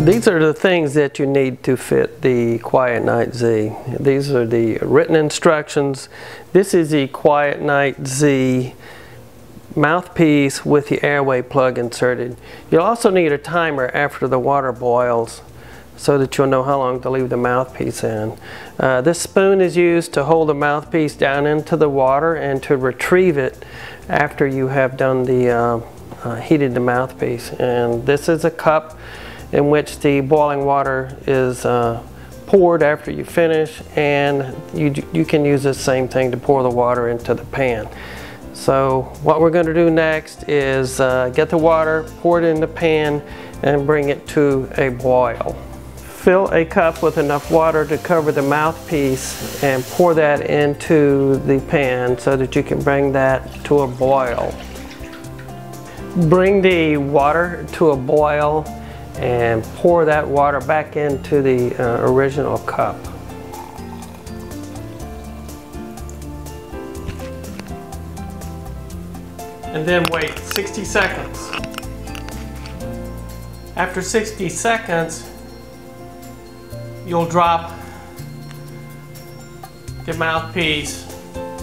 These are the things that you need to fit the QuietNite Z. These are the written instructions. This is the QuietNite Z mouthpiece with the airway plug inserted. You'll also need a timer after the water boils so that you'll know how long to leave the mouthpiece in. This spoon is used to hold the mouthpiece down into the water and to retrieve it after you have done the heated the mouthpiece. And this is a cup in which the boiling water is poured after you finish, and you can use the same thing to pour the water into the pan. So what we're going to do next is get the water, pour it in the pan, and bring it to a boil. Fill a cup with enough water to cover the mouthpiece and pour that into the pan so that you can bring that to a boil. Bring the water to a boil and pour that water back into the original cup. And then wait 60 seconds. After 60 seconds, you'll drop the mouthpiece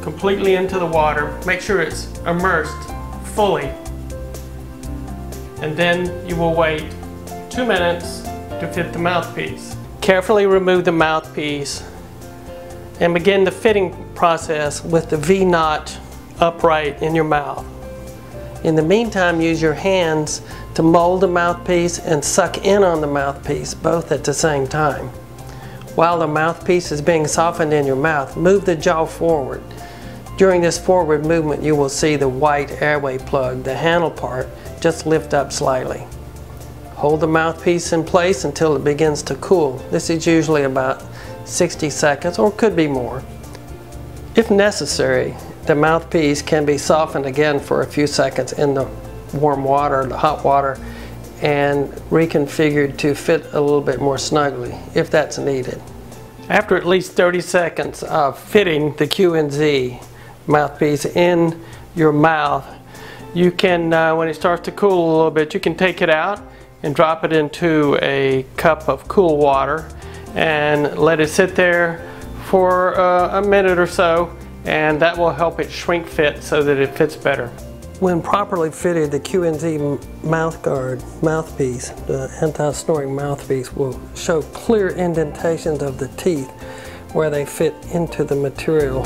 completely into the water. Make sure it's immersed fully. And then you will wait 2 minutes to fit the mouthpiece. Carefully remove the mouthpiece and begin the fitting process with the V-knot upright in your mouth. In the meantime, use your hands to mold the mouthpiece and suck in on the mouthpiece, both at the same time. While the mouthpiece is being softened in your mouth, move the jaw forward. During this forward movement, you will see the white airway plug, the handle part, just lift up slightly. Hold the mouthpiece in place until it begins to cool. This is usually about 60 seconds, or could be more. If necessary, the mouthpiece can be softened again for a few seconds in the warm water, the hot water, and reconfigured to fit a little bit more snugly, if that's needed. After at least 30 seconds of fitting the Q&Z mouthpiece in your mouth, you can, when it starts to cool a little bit, you can take it out and drop it into a cup of cool water and let it sit there for a minute or so, and that will help it shrink fit so that it fits better. When properly fitted, the Q&Z mouthpiece, the anti-snoring mouthpiece, will show clear indentations of the teeth where they fit into the material.